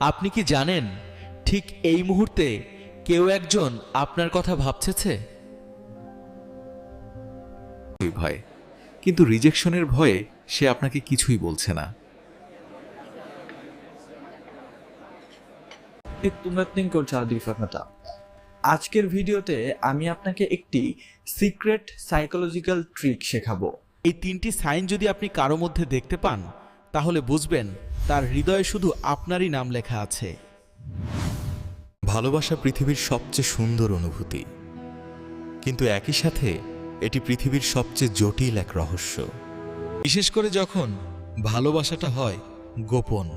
আপনি কি জানেন ঠিক এই মুহূর্তে কেউ একজন আপনার কথা ভাবছেছে? ভয়, কিন্তু রিজেকশনের ভয়ে সে আপনাকে কিছুই বলছে না। আজকের ভিডিওতে আমি আপনাকে একটি সিক্রেট সাইকোলজিক্যাল ট্রিক শেখাবো। এই তিনটি সাইন যদি আপনি কারো মধ্যে দেখতে পান তাহলে বুঝবেন তার হৃদয়ে শুধু আপনারই নাম লেখা আছে। ভালোবাসা পৃথিবীর সবচেয়ে সুন্দর অনুভূতি, কিন্তু একই সাথে এটি পৃথিবীর সবচেয়ে জটিল এক রহস্য। বিশেষ করে যখন ভালোবাসাটা হয় গোপন।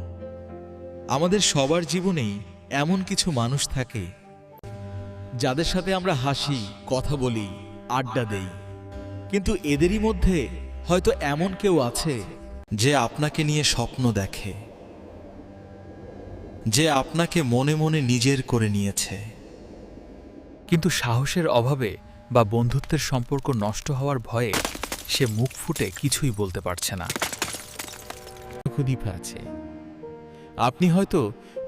আমাদের সবার জীবনেই এমন কিছু মানুষ থাকে যাদের সাথে আমরা হাসি, কথা বলি, আড্ডা দেই, কিন্তু এদেরই মধ্যে হয়তো এমন কেউ আছে যে আপনাকে নিয়ে স্বপ্ন দেখে, যে আপনাকে মনে মনে নিজের করে নিয়েছে, কিন্তু সাহসের অভাবে বা বন্ধুত্বের সম্পর্ক নষ্ট হওয়ার ভয়ে সে মুখ ফুটে কিছুই বলতে পারছে না। খুদীপ আছে। আপনি হয়তো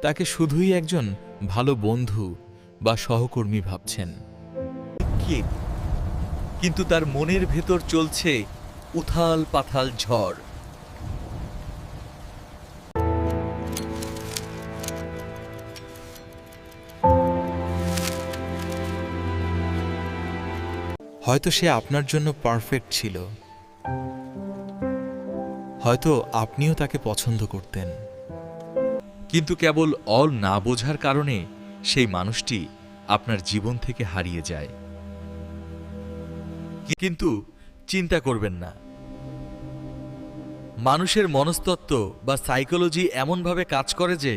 তাকে শুধুই একজন ভালো বন্ধু বা সহকর্মী ভাবছেন, কিন্তু তার মনের ভেতর চলছে উথাল পাথাল ঝড়। হয়তো সে আপনার জন্য পারফেক্ট ছিল, হয়তো আপনিও তাকে পছন্দ করতেন, কিন্তু কেবল অল না বোঝার কারণে সেই মানুষটি আপনার জীবন থেকে হারিয়ে যায়। কিন্তু চিন্তা করবেন না, মানুষের মনস্তত্ত্ব বা সাইকোলজি এমনভাবে কাজ করে যে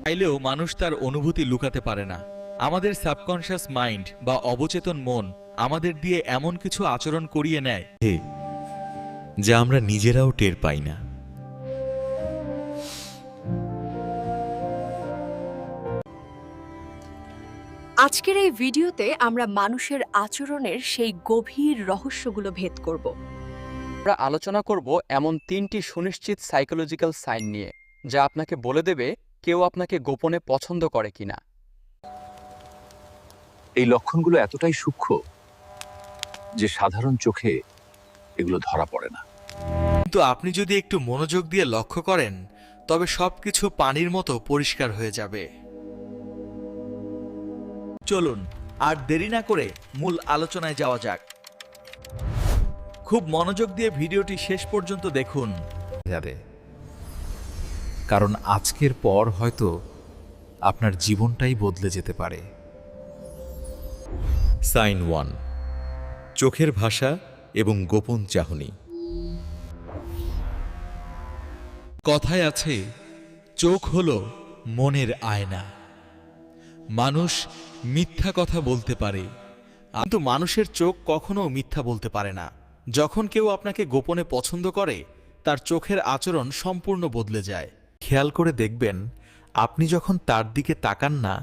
চাইলেও মানুষ তার অনুভূতি লুকাতে পারে না। আমাদের সাবকনশিয়াস মাইন্ড বা অবচেতন মন আমাদের দিয়ে এমন কিছু আচরণ করিয়ে নেয় যা আমরা নিজেরাও টের পাই না। আজকের এই ভিডিওতে আমরা মানুষের আচরণের সেই গভীর রহস্যগুলো ভেদ করব। আমরা আলোচনা করব এমন তিনটি সুনিশ্চিত সাইকোলজিক্যাল সাইন নিয়ে, যা আপনাকে বলে দেবে কেউ আপনাকে গোপনে পছন্দ করে কিনা। এই লক্ষণগুলো এতটাই সূক্ষ্ম যে সাধারণ চোখে এগুলো ধরা পড়ে না। কিন্তু আপনি যদি একটু মনোযোগ দিয়ে লক্ষ্য করেন তবে সবকিছু পানির মতো পরিষ্কার হয়ে যাবে। চলুন আর দেরি না করে মূল আলোচনায় যাওয়া যাক। খুব মনোযোগ দিয়ে ভিডিওটি শেষ পর্যন্ত দেখুন, কারণ আজকের পর হয়তো আপনার জীবনটাই বদলে যেতে পারে। সাইন 1, চোখের ভাষা এবং গোপন চাহনি। কথায় আছে চোখ হলো মনের আয়না। মানুষ মিথ্যা কথা বলতে পারে, কিন্তু মানুষের চোখ কখনো মিথ্যা বলতে পারে না। যখন কেউ আপনাকে গোপনে পছন্দ করে তার চোখের আচরণ সম্পূর্ণ বদলে যায়। খেয়াল করে দেখবেন, আপনি যখন তার দিকে তাকান না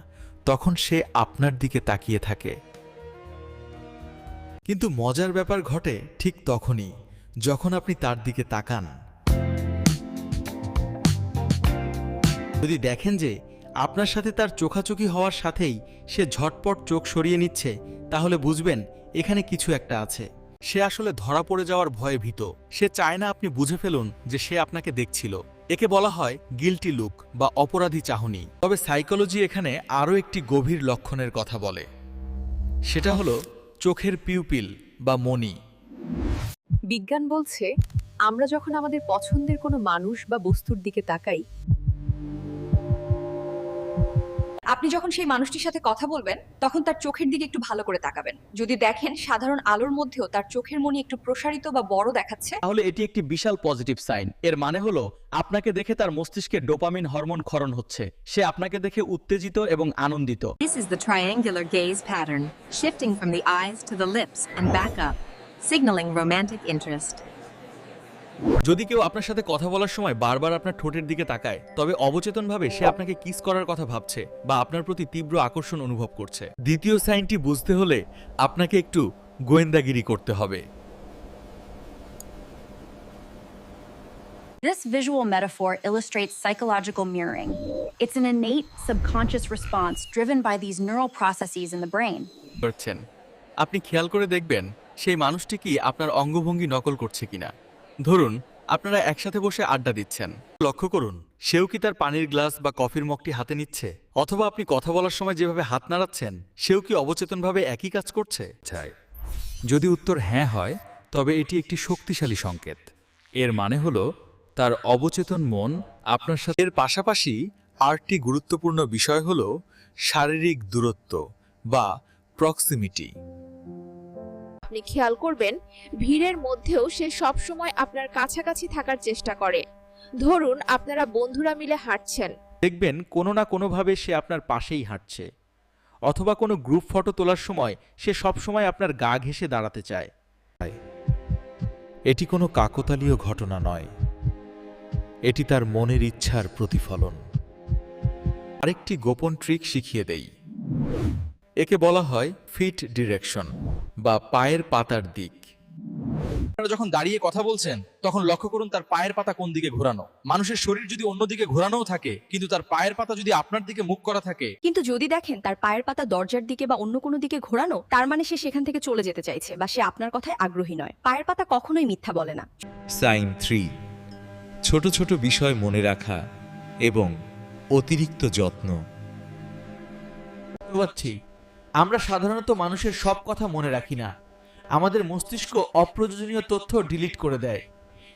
তখন সে আপনার দিকে তাকিয়ে থাকে। কিন্তু মজার ব্যাপার ঘটে ঠিক তখনই যখন আপনি তার দিকে তাকান। যদি দেখেন যে আপনার সাথে তার চোখাচোখি হওয়ার সাথেই সে ঝটপট চোখ সরিয়ে নিচ্ছে, তাহলে বুঝবেন এখানে কিছু একটা আছে। সে আসলে ধরা পড়ে যাওয়ার ভয়ে ভীত। সে চায় না আপনি বুঝে ফেলুন যে সে আপনাকে দেখছিল। একে বলা হয় গিল্টি লুক বা অপরাধী চাহনি। তবে সাইকোলজি এখানে আরও একটি গভীর লক্ষণের কথা বলে। সেটা হলো চোখের পিউপিল বা মনি। বিজ্ঞান বলছে আমরা যখন আমাদের পছন্দের কোনো মানুষ বা বস্তুর দিকে তাকাই, আপনি যখন সেই মানুষটির সাথে কথা বলবেন তখন তার চোখের দিকে একটু ভালো করে তাকাবেন। যদি দেখেন সাধারণ আলোর মধ্যেও তার চোখের মনি একটু প্রসারিত বা বড় দেখাচ্ছে, তাহলে এটি একটি বিশাল পজিটিভ সাইন। এর মানে হলো আপনাকে দেখে তার মস্তিষ্কে ডোপামিন হরমোন ক্ষরণ হচ্ছে। সে আপনাকে দেখে উত্তেজিত এবং আনন্দিত। This is the triangular gaze pattern, shifting from the eyes to the lips and back up, signaling romantic interest. যদি কেউ আপনার সাথে কথা বলার সময় বারবার আপনার ঠোঁটের দিকে তাকায়, তবে অবচেতনভাবে সে আপনাকে কিস করার কথা ভাবছে বা আপনার প্রতি তীব্র আকর্ষণ অনুভব করছে। দ্বিতীয় সাইনটি বুঝতে হলে আপনাকে একটু গোয়েন্দাগিরি করতে হবে। This visual metaphor illustrates psychological mirroring. It's an innate subconscious response driven by these neural processes in the brain. করছেন আপনি খেয়াল করে দেখবেন সেই মানুষটি কি আপনার অঙ্গভঙ্গি নকল করছে কিনা। ধরুন আপনারা একসাথে বসে আড্ডা দিচ্ছেন, লক্ষ্য করুন সেও কি তার পানির গ্লাস বা কফির মগটি হাতে নিচ্ছে, অথবা আপনি কথা বলার সময় যেভাবে হাত নাড়াচ্ছেন সেও কি অবচেতনভাবে একই কাজ করছে। যদি উত্তর হ্যাঁ হয় তবে এটি একটি শক্তিশালী সংকেত। এর মানে হলো তার অবচেতন মন আপনার সাথে। এর পাশাপাশি আরেকটি গুরুত্বপূর্ণ বিষয় হল শারীরিক দূরত্ব বা প্রক্সিমিটি। আপনি খেয়াল করবেন ভিড়ের মধ্যেও সে সব সময় আপনার কাছাকাছি থাকার চেষ্টা করে। ধরুন আপনারা বন্ধুরা মিলে হাঁটছেন, দেখবেন কোনো না কোনোভাবে সে আপনার পাশেই হাঁটছে, অথবা কোনো গ্রুপ ফটো তোলার সময় সে সব সময় আপনার গা ঘেঁষে দাঁড়াতে চায়। এটি কোনো কাকতালীয় ঘটনা নয়, এটি তার মনের ইচ্ছার প্রতিফলন। আরেকটি গোপন ট্রিক শিখিয়ে দেই। একে বলা হয় ফিট ডিরেকশন বা পায়ের পাতার দিক। আপনারা যখন দাঁড়িয়ে কথা বলছেন তখন লক্ষ্য করুন তার পায়ের পাতা কোন দিকে ঘোরানো। মানুষের শরীর যদি অন্যদিকে ঘোরানোও থাকে কিন্তু তার পায়ের পাতা যদি আপনার দিকে মুখ করা থাকে, কিন্তু যদি দেখেন তার পায়ের পাতা দরজার দিকে বা অন্য কোনো দিকে ঘোরানো, তার মানে সে সেখান থেকে চলে যেতে চাইছে বা সে আপনার কথায় আগ্রহী নয়। পায়ের পাতা কখনোই মিথ্যা বলে না। সাইন 3, ছোট ছোট বিষয় মনে রাখা এবং অতিরিক্ত যত্ন। পাচ্ছি আমরা সাধারণত মানুষের সব কথা মনে রাখি না, আমাদের মস্তিষ্ক অপ্রয়োজনীয় তথ্য ডিলিট করে দেয়।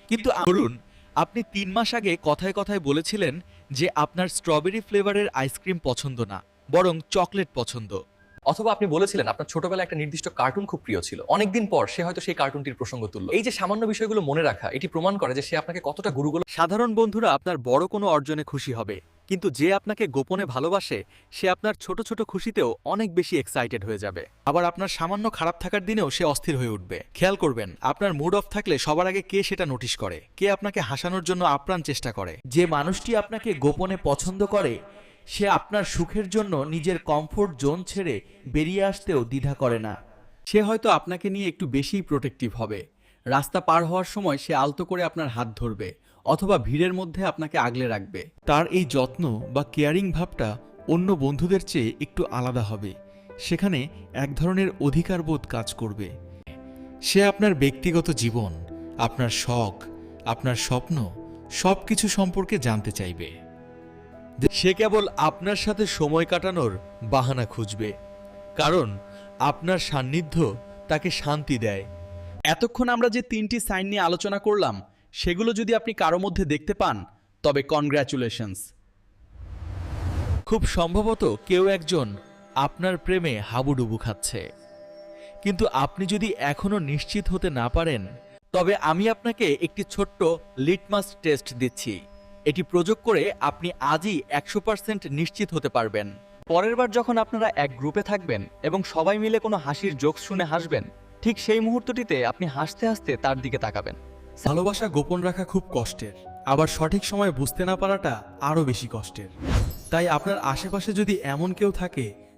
কিন্তু ধরুন আপনি 3 মাস আগে কথায় কথায় বলেছিলেন যে আপনার স্ট্রবেরি ফ্লেভারের আইসক্রিম পছন্দ না, বরং চকলেট পছন্দ। অথবা আপনি বলেছিলেন আপনার ছোটবেলায় একটা নির্দিষ্ট কার্টুন খুব প্রিয় ছিল, অনেকদিন পর সে হয়তো সেই কার্টুনটির প্রসঙ্গ তুলল। এই যে সামান্য বিষয়গুলো মনে রাখা, এটি প্রমাণ করে যে সে আপনাকে কতটা গুরুগুলো। সাধারণ বন্ধুরা আপনার বড় কোনো অর্জনে খুশি হবে, কিন্তু যে আপনাকে গোপনে ভালোবাসে সে আপনার ছোট ছোট খুশিতেও অনেক বেশি এক্সাইটেড হয়ে যাবে। আবার আপনার সামান্য খারাপ থাকার দিনেও সে অস্থির হয়ে উঠবে। খেয়াল করবেন আপনার মুড অফ থাকলে সবার আগে কে সেটা নোটিশ করে, কে আপনাকে হাসানোর জন্য আপ্রাণ চেষ্টা করে। যে মানুষটি আপনাকে গোপনে পছন্দ করে সে আপনার সুখের জন্য নিজের কমফোর্ট জোন ছেড়ে বেরিয়ে আসতেও দ্বিধা করে না। সে হয়তো আপনাকে নিয়ে একটু বেশিই প্রোটেক্টিভ হবে। রাস্তা পার হওয়ার সময় সে আলতো করে আপনার হাত ধরবে অথবা ভিড়ের মধ্যে আপনাকে আগলে রাখবে। তার এই যত্ন বা কেয়ারিং ভাবটা অন্য বন্ধুদের চেয়ে একটু আলাদা হবে। সেখানে এক ধরনের অধিকারবোধ কাজ করবে। সে আপনার ব্যক্তিগত জীবন, আপনার শখ, আপনার স্বপ্ন সব কিছু সম্পর্কে জানতে চাইবে। সে কেবল আপনার সাথে সময় কাটানোর বাহানা খুঁজবে, কারণ আপনার সান্নিধ্য তাকে শান্তি দেয়। এতক্ষণ আমরা যে 3টি সাইন নিয়ে আলোচনা করলাম সেগুলো যদি আপনি কারো মধ্যে দেখতে পান তবে কনগ্র্যাচুলেশনস। খুব সম্ভবত কেউ একজন আপনার প্রেমে হাবুডুবু খাচ্ছে, কিন্তু আপনি যদি এখনো নিশ্চিত হতে না পারেন তবে আমি আপনাকে একটি ছোট্ট লিটমাস টেস্ট দিচ্ছি। এটি প্রয়োগ করে আপনি আজই 100% নিশ্চিত হতে পারবেন। পরের বার যখন আপনারা এক গ্রুপে থাকবেন এবং সবাই মিলে কোনো হাসির জোকস শুনে হাসবেন, ঠিক সেই মুহূর্তটিতে আপনি হাসতে হাসতে তার দিকে তাকাবেন। ভালোবাসা গোপন রাখা খুব কষ্টের, আবার সঠিক সময়ে বুঝতে না পারাটা আরও বেশি কষ্টের। তাই আপনার আশেপাশে যদি এমন কেউ থাকে